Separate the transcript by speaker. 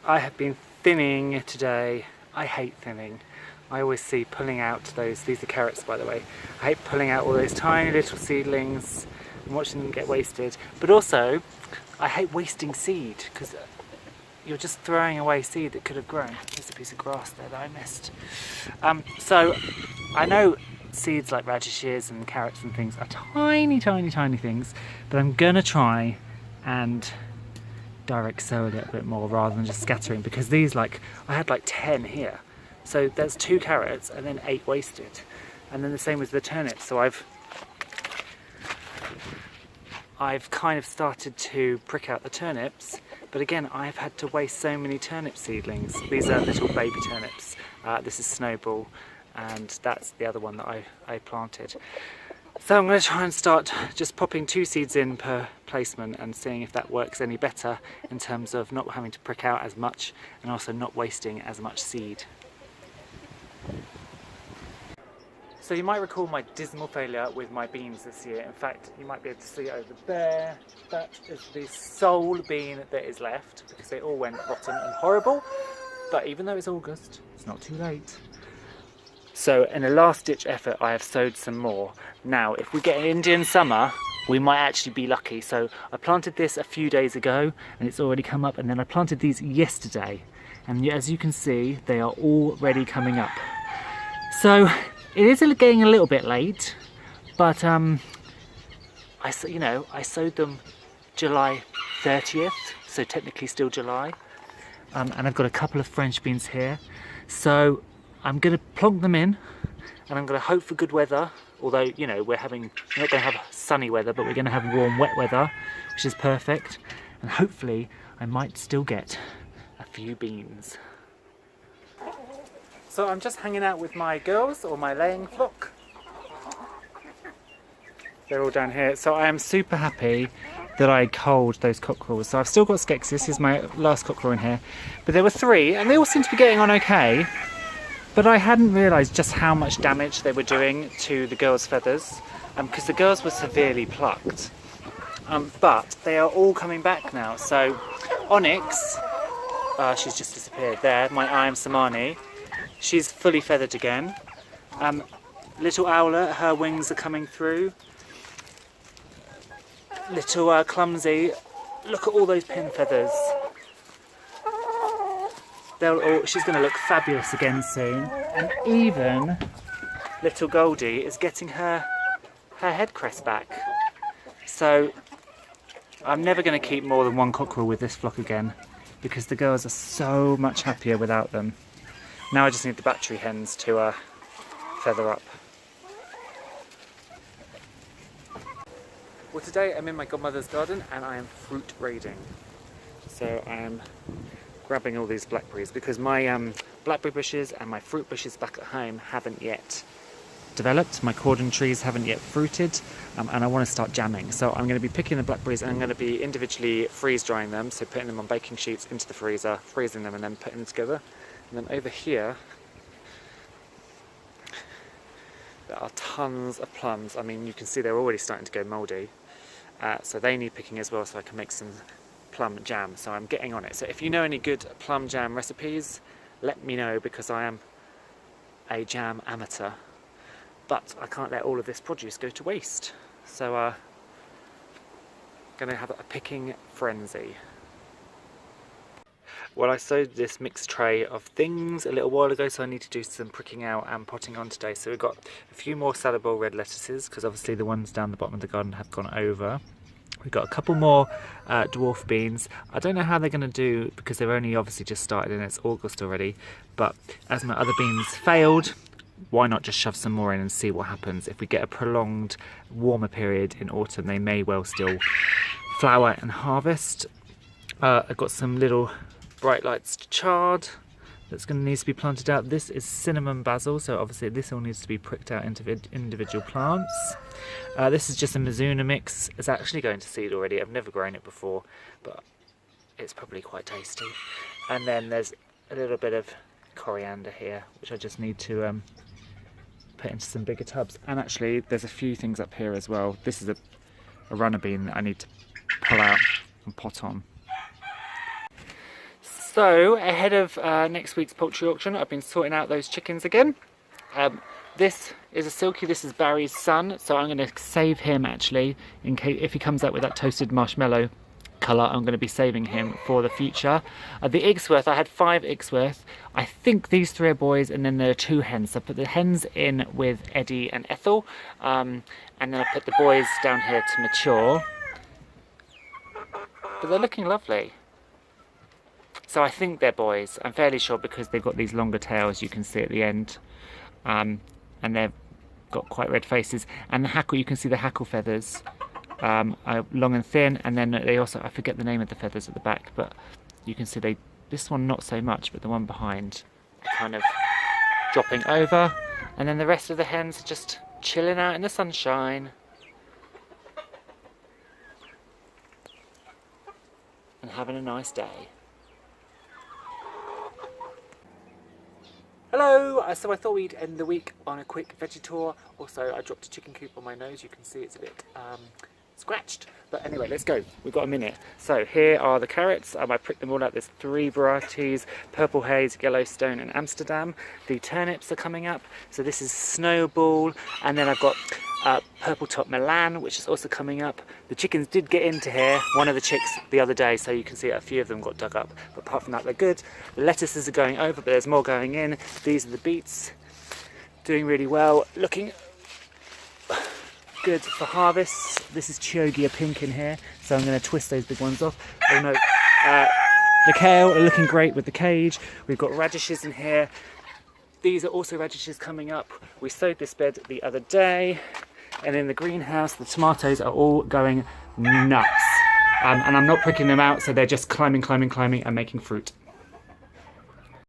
Speaker 1: I have been thinning today. I hate thinning. I always see pulling out these are carrots by the way, I hate pulling out all those tiny little seedlings and watching them get wasted. But also, I hate wasting seed, because you're just throwing away seed that could have grown. There's a piece of grass there that I missed. So, I know seeds like radishes and carrots and things are tiny, tiny, tiny things, but I'm gonna try and direct sow a little bit more rather than just scattering, because these, like, I had like 10 here. So there's 2 carrots and then 8 wasted. And then the same with the turnips. So I've kind of started to prick out the turnips, but again, I've had to waste so many turnip seedlings. These are little baby turnips. This is Snowball, and that's the other one that I planted. So I'm going to try and start just popping 2 seeds in per placement and seeing if that works any better in terms of not having to prick out as much and also not wasting as much seed. So you might recall my dismal failure with my beans this year. In fact, you might be able to see it over there. That is the sole bean that is left, because they all went rotten and horrible. But even though it's August, it's not too late. So in a last ditch effort, I have sowed some more. Now, if we get an Indian summer, we might actually be lucky. So I planted this a few days ago and it's already come up, and then I planted these yesterday. And as you can see, they are already coming up. So it is getting a little bit late, but I sowed them July 30th, so technically still July. And I've got a couple of French beans here. So I'm going to plonk them in, and I'm going to hope for good weather. Although, you know, we're not going to have sunny weather, but we're going to have warm, wet weather, which is perfect. And hopefully I might still get a few beans. So I'm just hanging out with my girls, or my laying flock. They're all down here. So I am super happy that I culled those cockerels. So I've still got Skeksis. This is my last cockerel in here. But there were 3, and they all seem to be getting on okay. But I hadn't realised just how much damage they were doing to the girls' feathers, because the girls were severely plucked. But they are all coming back now. So Onyx, she's just disappeared there, my I am Samani. She's fully feathered again. Little Owlet, her wings are coming through. Little Clumsy, look at all those pin feathers. She's going to look fabulous again soon. And even little Goldie is getting her head crest back. So I'm never going to keep more than 1 cockerel with this flock again, because the girls are so much happier without them. Now I just need the battery hens to feather up. Well, today I'm in my godmother's garden and I am fruit raiding. So I am grabbing all these blackberries, because my blackberry bushes and my fruit bushes back at home haven't yet developed. My cordon trees haven't yet fruited, and I want to start jamming. So I'm going to be picking the blackberries and I'm going to be individually freeze drying them, so putting them on baking sheets into the freezer, freezing them and then putting them together. And then over here there are tons of plums. I mean, you can see they're already starting to go mouldy, so they need picking as well, so I can make some plum jam. So I'm getting on it. So if you know any good plum jam recipes, let me know, because I am a jam amateur, but I can't let all of this produce go to waste. So gonna have a picking frenzy. Well, I sowed this mixed tray of things a little while ago, so I need to do some pricking out and potting on today. So we've got a few more salad bowl red lettuces, because obviously the ones down the bottom of the garden have gone over. We've got a couple more dwarf beans. I don't know how they're going to do, because they've only obviously just started and it's August already. But as my other beans failed, why not just shove some more in and see what happens. If we get a prolonged warmer period in autumn, they may well still flower and harvest. I've got some little bright lights chard that's going to need to be planted out. This is cinnamon basil, so obviously this all needs to be pricked out into individual plants. This is just a Mizuna mix. It's actually going to seed already. I've never grown it before, but it's probably quite tasty. And then there's a little bit of coriander here, which I just need to put into some bigger tubs. And actually there's a few things up here as well. This is a runner bean that I need to pull out and pot on. So ahead of next week's poultry auction, I've been sorting out those chickens again. This is a Silky, this is Barry's son, so I'm going to save him actually, in case if he comes out with that toasted marshmallow colour, I'm going to be saving him for the future. The Ixworth, I had 5 Ixworth. I think these 3 are boys, and then there are 2 hens. So I put the hens in with Eddie and Ethel, and then I put the boys down here to mature. But they're looking lovely. So I think they're boys. I'm fairly sure because they've got these longer tails you can see at the end. And they've got quite red faces, and the hackle, you can see the hackle feathers are long and thin, and then they also, I forget the name of the feathers at the back, but you can see this one not so much, but the one behind kind of dropping over, and then the rest of the hens are just chilling out in the sunshine and having a nice day. Hello! So I thought we'd end the week on a quick veggie tour. Also, I dropped a chicken coop on my nose. You can see it's a bit scratched. But anyway, let's go. We've got a minute. So here are the carrots. I pricked them all out. There's 3 varieties: Purple Haze, Yellowstone and Amsterdam. The turnips are coming up. So this is Snowball. And then I've got Purple Top Milan, which is also coming up. The chickens did get into here, one of the chicks the other day, so you can see a few of them got dug up. But apart from that, they're good. The lettuces are going over, but there's more going in. These are the beets. Doing really well. Looking good for harvest. This is Chioggia pink in here, so I'm going to twist those big ones off. Oh no, the kale are looking great with the cage. We've got radishes in here. These are also radishes coming up. We sowed this bed the other day, and in the greenhouse the tomatoes are all going nuts. And I'm not pricking them out, so they're just climbing and making fruit.